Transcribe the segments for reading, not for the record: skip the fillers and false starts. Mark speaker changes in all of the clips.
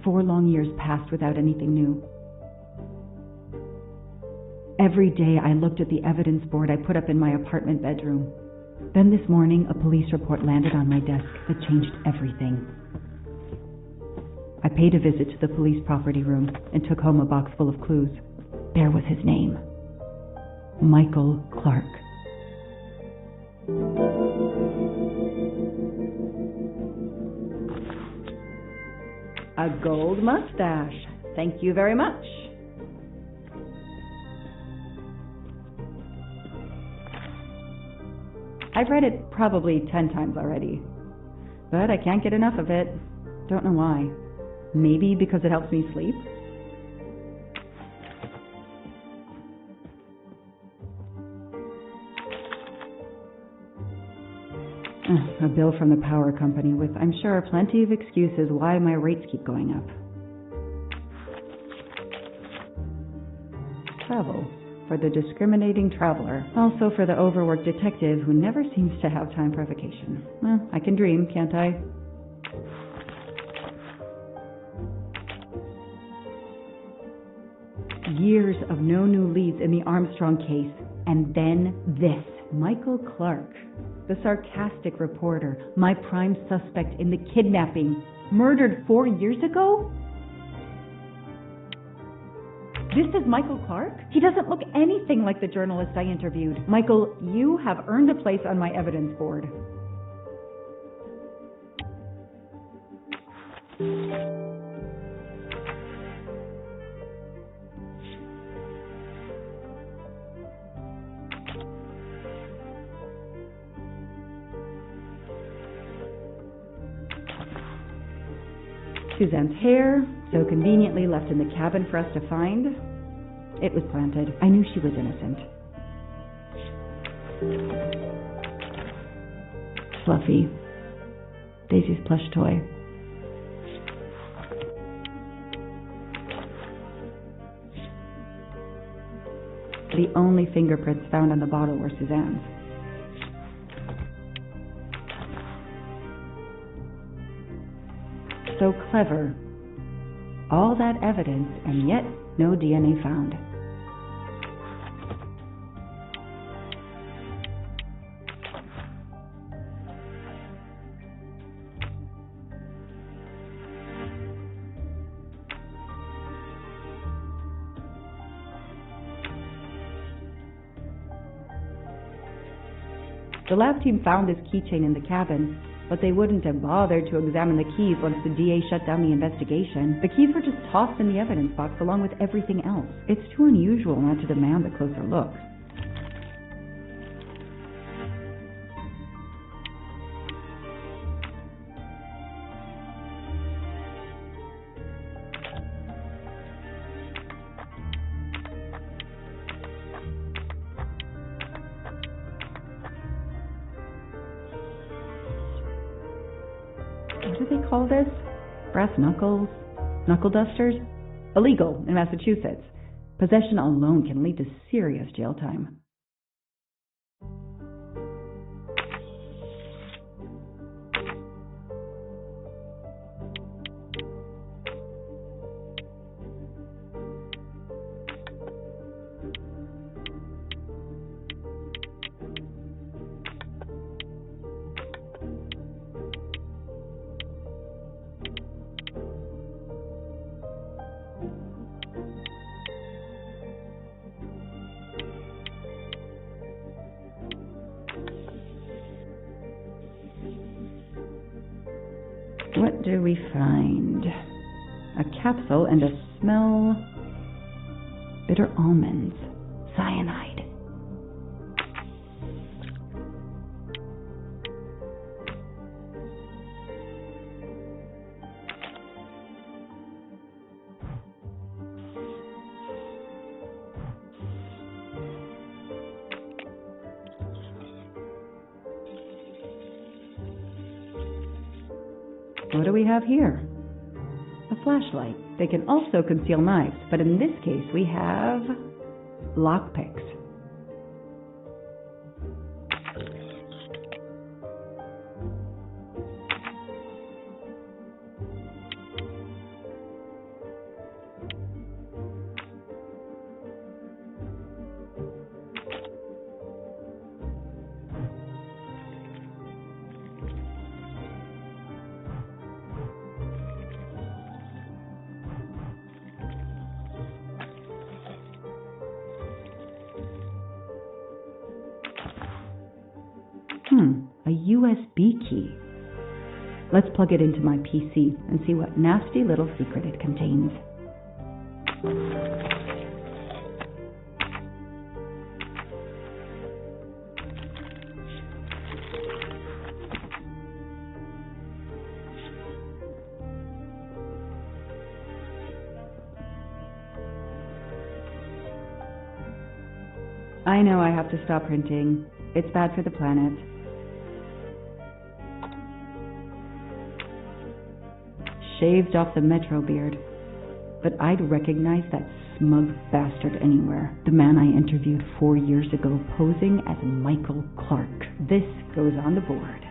Speaker 1: 4 long years passed without anything new. Every day I looked at the evidence board I put up in my apartment bedroom. Then this morning, a police report landed on my desk that changed everything. I paid a visit to the police property room and took home a box full of clues. There was his name. Michael Clark. A gold mustache. Thank you very much. I've read it probably 10 times already, but I can't get enough of it. Don't know why. Maybe because it helps me sleep? A bill from the power company with, I'm sure, plenty of excuses why my rates keep going up. Travel. For the discriminating traveler. Also for the overworked detective who never seems to have time for vacation. Well, I can dream, can't I? Years of no new leads in the Armstrong case. And then this. Michael Clark. The sarcastic reporter. My prime suspect in the kidnapping. Murdered 4 years ago? This is Michael Clark? He doesn't look anything like the journalist I interviewed. Michael, you have earned a place on my evidence board. Suzanne's hair, so conveniently left in the cabin for us to find. It was planted. I knew she was innocent. Fluffy. Daisy's plush toy. The only fingerprints found on the bottle were Suzanne's. So clever. All that evidence, and yet no DNA found. The lab team found this keychain in the cabin, but they wouldn't have bothered to examine the keys once the DA shut down the investigation. The keys were just tossed in the evidence box along with everything else. It's too unusual not to demand a closer look. What do they call this? Brass knuckles? Knuckle dusters? Illegal in Massachusetts. Possession alone can lead to serious jail time. What do we find? A capsule and a smell. Bitter almonds. Cyanide. What do we have here? A flashlight. They can also conceal knives, but in this case we have lockpicks. A USB key. Let's plug it into my PC and see what nasty little secret it contains. I know I have to stop printing. It's bad for the planet. Shaved off the Metro beard. But I'd recognize that smug bastard anywhere. The man I interviewed 4 years ago posing as Michael Clark. This goes on the board.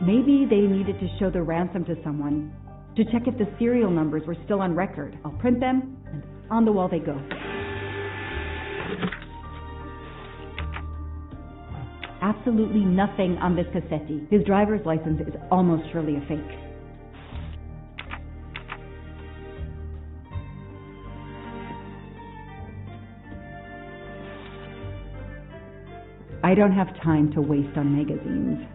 Speaker 1: Maybe they needed to show the ransom to someone, to check if the serial numbers were still on record. I'll print them, and on the wall they go. Absolutely nothing on this Cassetti. His driver's license is almost surely a fake. I don't have time to waste on magazines.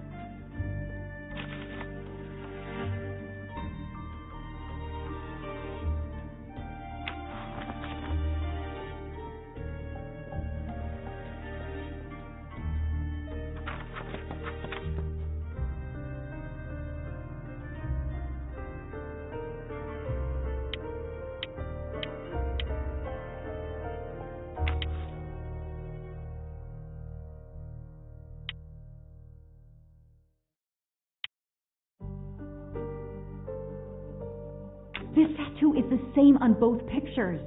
Speaker 1: This tattoo is the same on both pictures.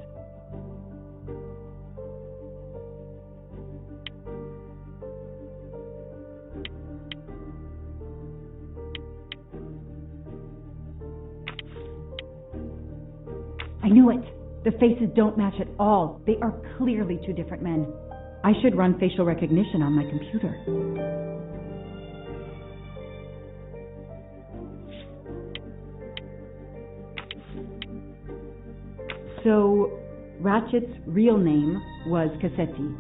Speaker 1: I knew it. The faces don't match at all. They are clearly two different men. I should run facial recognition on my computer. So, Ratchet's real name was Cassetti.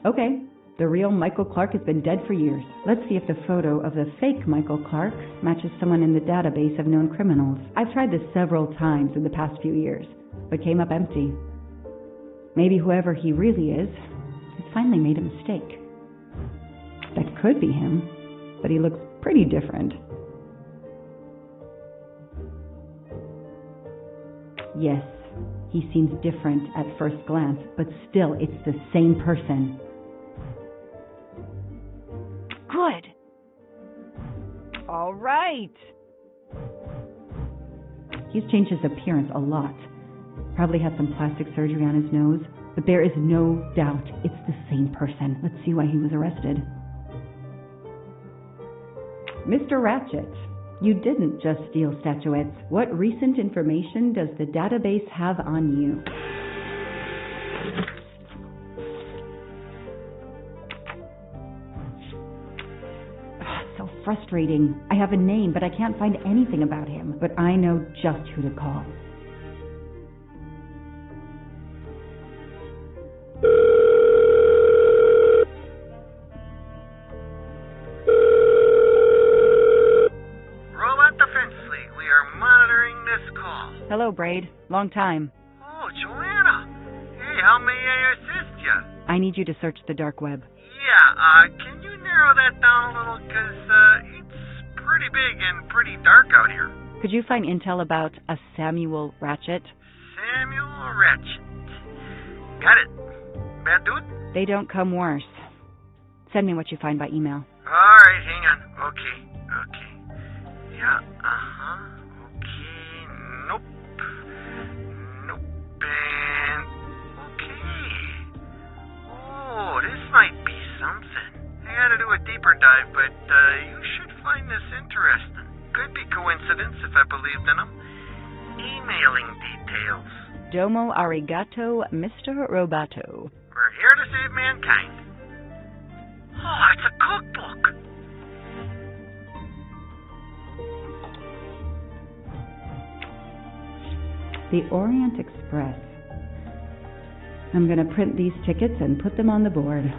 Speaker 1: Okay, the real Michael Clark has been dead for years. Let's see if the photo of the fake Michael Clark matches someone in the database of known criminals. I've tried this several times in the past few years, but came up empty. Maybe whoever he really is has finally made a mistake. That could be him, but he looks pretty different. Yes, he seems different at first glance, but still it's the same person. Good. All right. He's changed his appearance a lot. Probably had some plastic surgery on his nose, but there is no doubt it's the same person. Let's see why he was arrested. Mr. Ratchet, you didn't just steal statuettes. What recent information does the database have on you? So frustrating. I have a name, but I can't find anything about him. But I know just who to call. Hello, Braid. Long time.
Speaker 2: Oh, Joanna. Hey, how may I assist you?
Speaker 1: I need you to search the dark web.
Speaker 2: Yeah, can you narrow that down a little? Because it's pretty big and pretty dark out here.
Speaker 1: Could you find intel about a Samuel Ratchet?
Speaker 2: Samuel Ratchet. Got it. Bad dude?
Speaker 1: They don't come worse. Send me what you find by email.
Speaker 2: All right, hang on. Okay. Yeah, uh-huh. Nope. And okay. Oh, this might be something. I gotta do a deeper dive, but you should find this interesting. Could be coincidence if I believed in them. Emailing details.
Speaker 1: Domo arigato, Mr. Roboto.
Speaker 2: We're here to save mankind. Oh, it's a cookbook.
Speaker 1: The Orient Express. I'm going to print these tickets and put them on the board.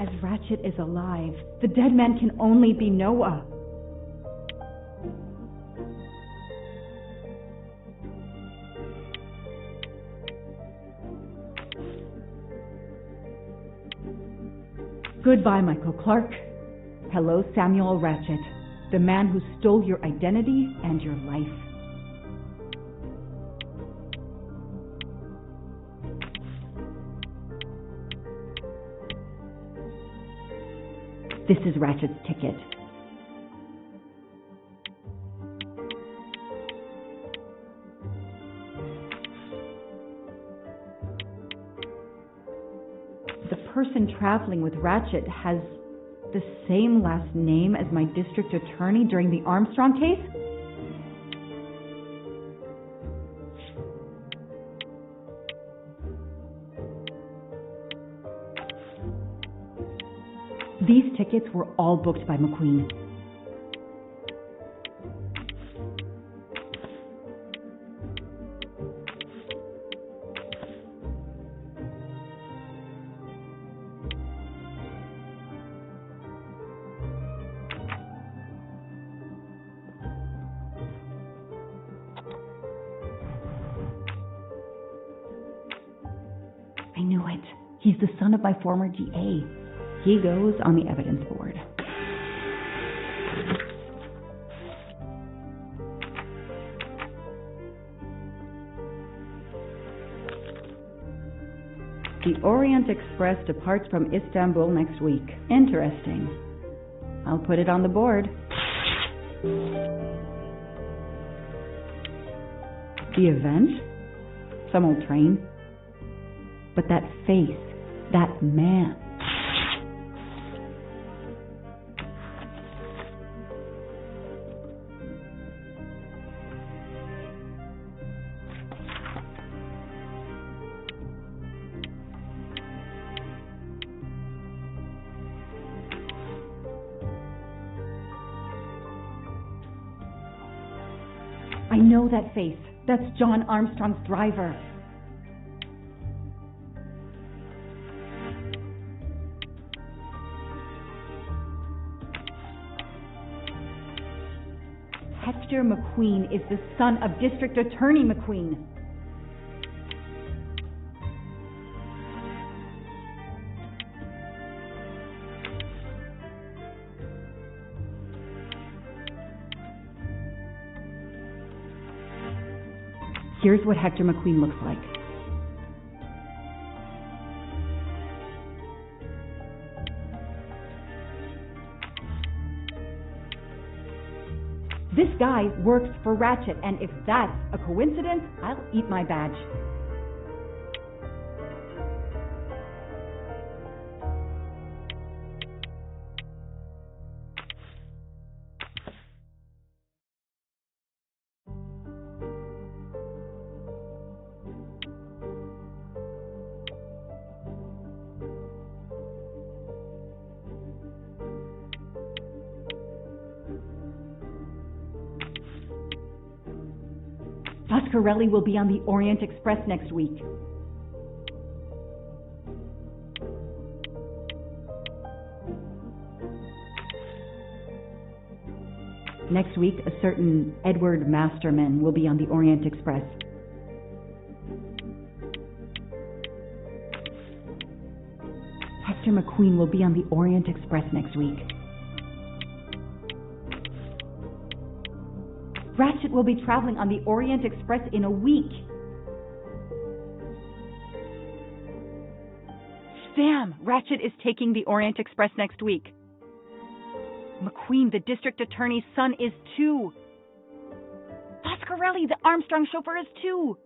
Speaker 1: As Ratchet is alive, the dead man can only be Noah. Goodbye, Michael Clark. Hello, Samuel Ratchet, the man who stole your identity and your life. This is Ratchet's ticket. The person traveling with Ratchet has the same last name as my district attorney during the Armstrong case? These tickets were all booked by McQueen. I knew it. He's the son of my former DA. He goes on the evidence board. The Orient Express departs from Istanbul next week. Interesting. I'll put it on the board. The event? Some old train. But that face, that man. I know that face. That's John Armstrong's driver. Hector McQueen is the son of District Attorney McQueen. Here's what Hector McQueen looks like. This guy works for Ratchet, and if that's a coincidence, I'll eat my badge. Foscarelli will be on the Orient Express next week. Next week, a certain Edward Masterman will be on the Orient Express. Hector McQueen will be on the Orient Express next week. Ratchet will be traveling on the Orient Express in a week. Damn, Ratchet is taking the Orient Express next week. McQueen, the district attorney's son, is too. Foscarelli, the Armstrong chauffeur, is too.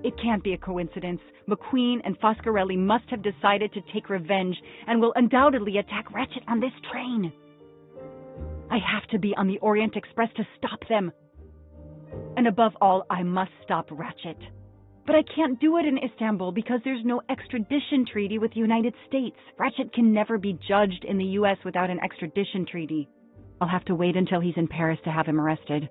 Speaker 1: It can't be a coincidence. McQueen and Foscarelli must have decided to take revenge and will undoubtedly attack Ratchet on this train. I have to be on the Orient Express to stop them. And above all, I must stop Ratchet. But I can't do it in Istanbul because there's no extradition treaty with the United States. Ratchet can never be judged in the U.S. without an extradition treaty. I'll have to wait until he's in Paris to have him arrested.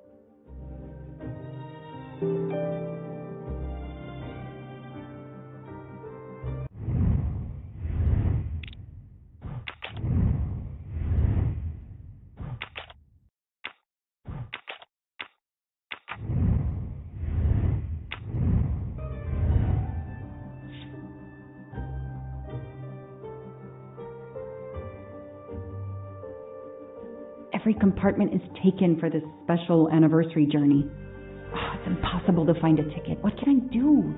Speaker 1: Every compartment is taken for this special anniversary journey. Oh, it's impossible to find a ticket. What can I do?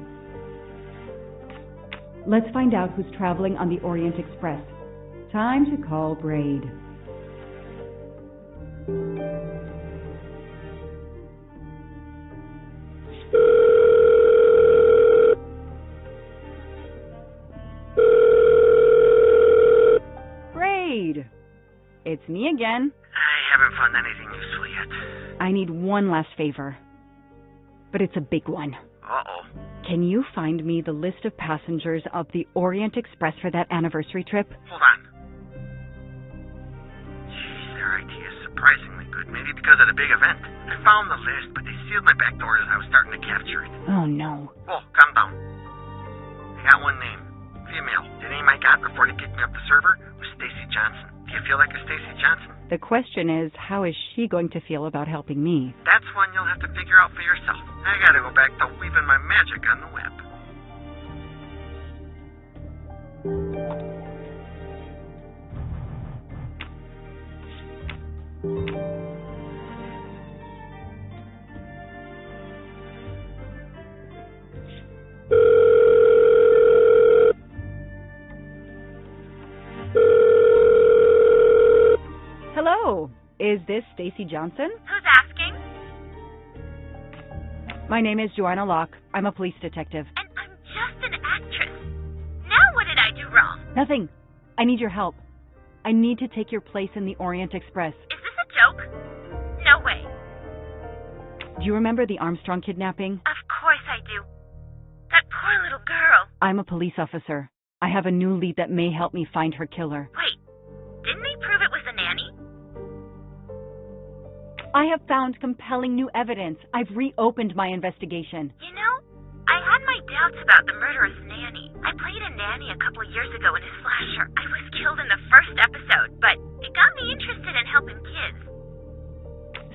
Speaker 1: Let's find out who's traveling on the Orient Express. Time to call Braid. Braid! It's me again.
Speaker 2: I haven't found anything useful yet.
Speaker 1: I need one last favor. But it's a big one.
Speaker 2: Uh-oh.
Speaker 1: Can you find me the list of passengers of the Orient Express for that anniversary trip?
Speaker 2: Hold on. Jeez, their idea is surprisingly good. Maybe because of the big event. I found the list, but they sealed my back door as I was starting to capture it.
Speaker 1: Oh, no.
Speaker 2: Whoa, calm down. I got one name. Female. The name I got before they kicked me off the server was Stacy Johnson. Do you feel like a Stacy Johnson?
Speaker 1: The question is, how is she going to feel about helping me?
Speaker 2: That's one you'll have to figure out for yourself. I gotta go back to weaving my magic on the web.
Speaker 1: Hello, is this Stacy Johnson?
Speaker 3: Who's asking?
Speaker 1: My name is Joanna Locke. I'm a police detective.
Speaker 3: And I'm just an actress. Now what did I do wrong?
Speaker 1: Nothing. I need your help. I need to take your place in the Orient Express.
Speaker 3: Is this a joke? No way.
Speaker 1: Do you remember the Armstrong kidnapping?
Speaker 3: Of course I do. That poor little girl.
Speaker 1: I'm a police officer. I have a new lead that may help me find her killer.
Speaker 3: Wait, didn't they prove it was a nanny?
Speaker 1: I have found compelling new evidence. I've reopened my investigation.
Speaker 3: You know, I had my doubts about the murderous nanny. I played a nanny a couple years ago in a slasher. I was killed in the first episode, but it got me interested in helping kids.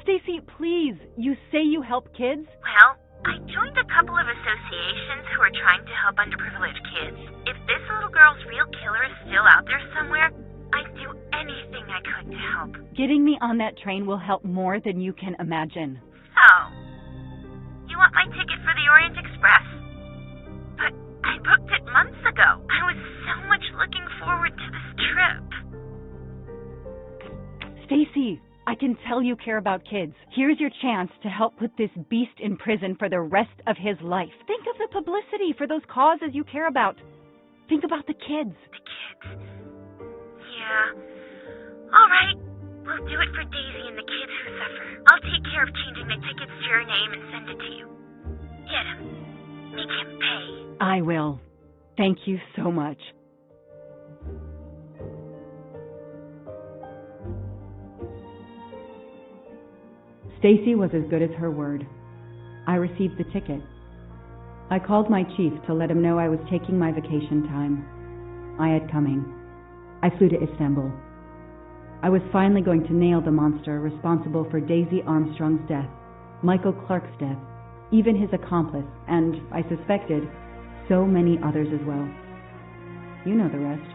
Speaker 1: Stacy, please. You say you help kids?
Speaker 3: Well, I joined a couple of associations who are trying to help underprivileged kids. If this little girl's real killer is still out there somewhere, I'd do anything I could to help.
Speaker 1: Getting me on that train will help more than you can imagine.
Speaker 3: So, you want my ticket for the Orient Express? But I booked it months ago. I was so much looking forward to this trip.
Speaker 1: Stacy, I can tell you care about kids. Here's your chance to help put this beast in prison for the rest of his life. Think of the publicity for those causes you care about. Think about the kids.
Speaker 3: The kids. Yeah. All right. We'll do it for Daisy and the kids who suffer. I'll take care of changing the tickets to your name and send it to you. Get him. Make him pay.
Speaker 1: I will. Thank you so much. Stacy was as good as her word. I received the ticket. I called my chief to let him know I was taking my vacation time. I had coming. I flew to Istanbul. I was finally going to nail the monster responsible for Daisy Armstrong's death, Michael Clark's death, even his accomplice, and, I suspected, so many others as well. You know the rest.